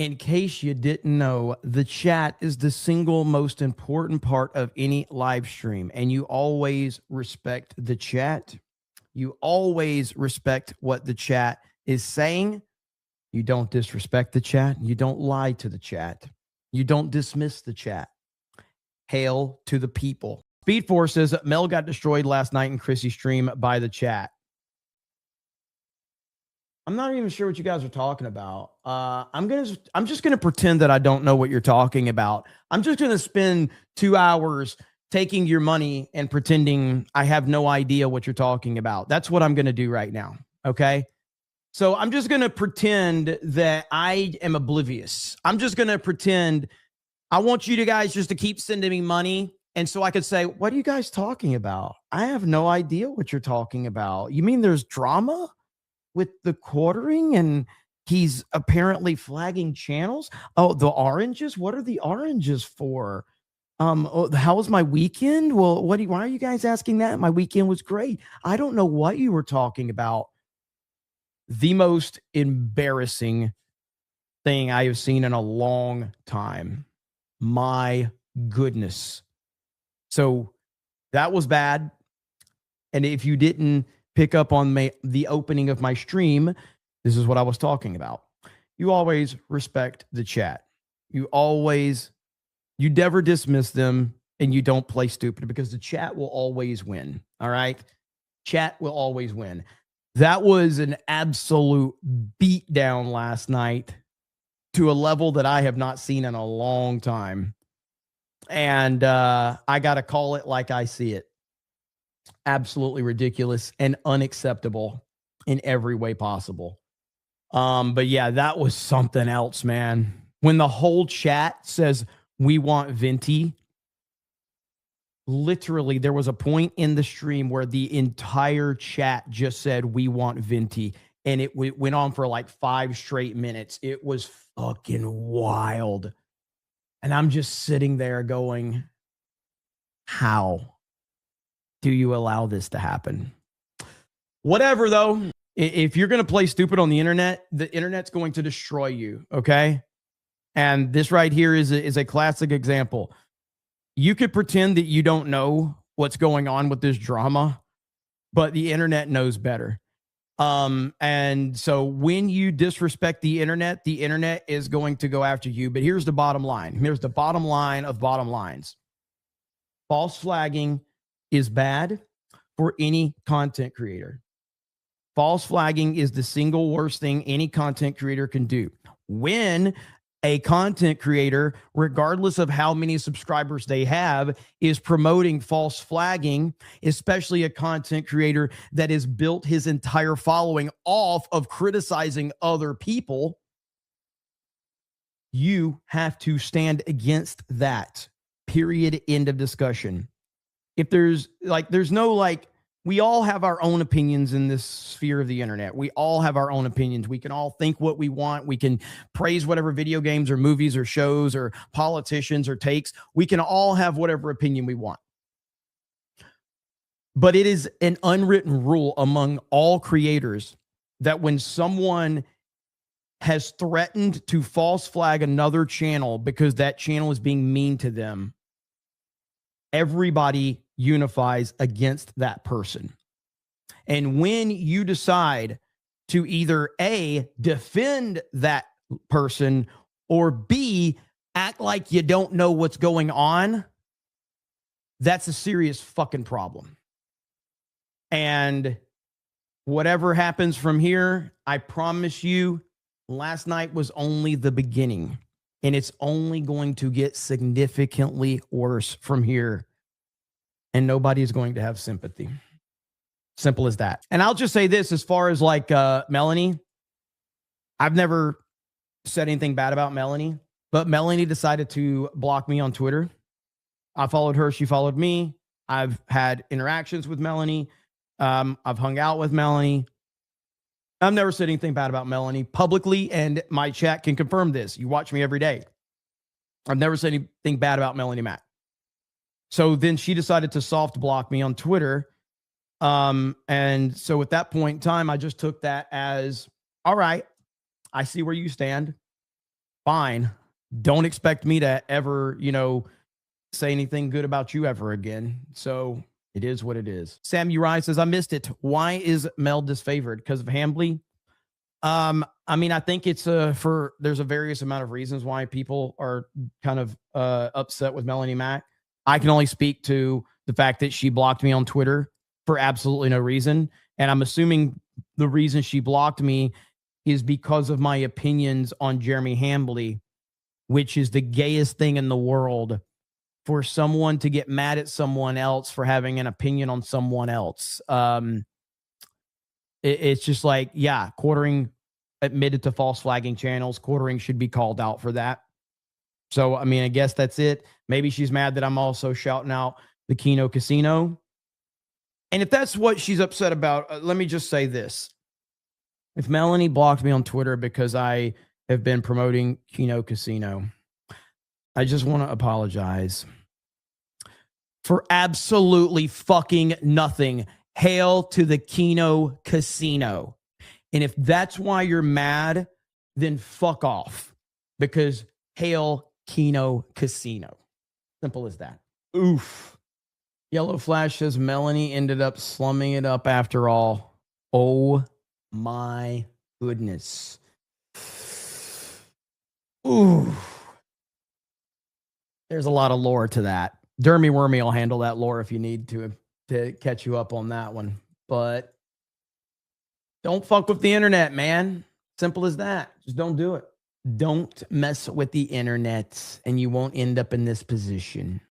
In case you didn't know, the chat is the single most important part of any live stream, and you always respect the chat. You always respect what the chat is saying. You don't disrespect the chat. You don't lie to the chat. You don't dismiss the chat. Hail to the people. Speed Force says Mel got destroyed last night in Chrissie's stream by the chat. I'm not even sure what you guys are talking about. I'm just gonna pretend that I don't know what you're talking about. I'm just gonna spend 2 hours taking your money and pretending I have no idea what you're talking about. That's what I'm gonna do right now. Okay. So I'm just gonna pretend that I am oblivious. I'm just gonna pretend I want you guys just to keep sending me money. And so I could say, what are you guys talking about? I have no idea what you're talking about. You mean there's drama with the quartering and he's apparently flagging channels? Oh, the oranges? What are the oranges for? How was my weekend? Well, why are you guys asking that? My weekend was great. I don't know what you were talking about. The most embarrassing thing I have seen in a long time. My goodness. So that was bad. And if you didn't pick up on the opening of my stream, this is what I was talking about. You always respect the chat. You never dismiss them, and you don't play stupid, because the chat will always win. All right. Chat will always win. That was an absolute beatdown last night to a level that I have not seen in a long time. And I got to call it like I see it. Absolutely ridiculous and unacceptable in every way possible. But yeah, that was something else, man. When the whole chat says we want Venti, literally there was a point in the stream where the entire chat just said we want Venti, and it went on for like 5 straight minutes. It was fucking wild. And I'm just sitting there going, how do you allow this to happen? Whatever, though. If you're going to play stupid on the internet's going to destroy you, okay? And this right here is a classic example. You could pretend that you don't know what's going on with this drama, but the internet knows better. And so when you disrespect the internet is going to go after you. But here's the bottom line. Here's the bottom line of bottom lines. False flagging is bad for any content creator. False flagging is the single worst thing any content creator can do. When a content creator, regardless of how many subscribers they have, is promoting false flagging, especially a content creator that has built his entire following off of criticizing other people, you have to stand against that. Period. End of discussion. If there's no we all have our own opinions in this sphere of the internet. We all have our own opinions. We can all think what we want. We can praise whatever video games or movies or shows or politicians or takes. We can all have whatever opinion we want. But it is an unwritten rule among all creators that when someone has threatened to false flag another channel because that channel is being mean to them, everybody unifies against that person. And when you decide to either A, defend that person, or B, act like you don't know what's going on, that's a serious fucking problem. And whatever happens from here, I promise you, last night was only the beginning, and it's only going to get significantly worse from here. And nobody's going to have sympathy. Simple as that. And I'll just say this, as far as Melonie, I've never said anything bad about Melonie, but Melonie decided to block me on Twitter. I followed her. She followed me. I've had interactions with Melonie. I've hung out with Melonie. I've never said anything bad about Melonie publicly, and my chat can confirm this. You watch me every day. I've never said anything bad about Melonie Matt. So then she decided to soft block me on Twitter. And so at that point in time, I just took that as, all right, I see where you stand. fine. Don't expect me to ever, say anything good about you ever again. So it is what it is. Sam Uri says, I missed it. Why is Mel disfavored? Because of Hambly? I mean, I think it's there's a various amount of reasons why people are kind of upset with Melonie Mac. I can only speak to the fact that she blocked me on Twitter for absolutely no reason. And I'm assuming the reason she blocked me is because of my opinions on Jeremy Hambly, which is the gayest thing in the world for someone to get mad at someone else for having an opinion on someone else. It's just like, yeah, Quartering admitted to false flagging channels. Quartering should be called out for that. So, I mean, I guess that's it. Maybe she's mad that I'm also shouting out the Keno Casino. And if that's what she's upset about, let me just say this. If Melonie blocked me on Twitter because I have been promoting Keno Casino, I just want to apologize for absolutely fucking nothing. Hail to the Keno Casino. And if that's why you're mad, then fuck off. Because hail Keno Casino. Simple as that. Oof. Yellow Flash says Melonie ended up slumming it up after all. Oh my goodness. Ooh. There's a lot of lore to that. Dermy Wormy will handle that lore if you need to catch you up on that one. But don't fuck with the internet, man. Simple as that. Just don't do it. Don't mess with the internet and you won't end up in this position.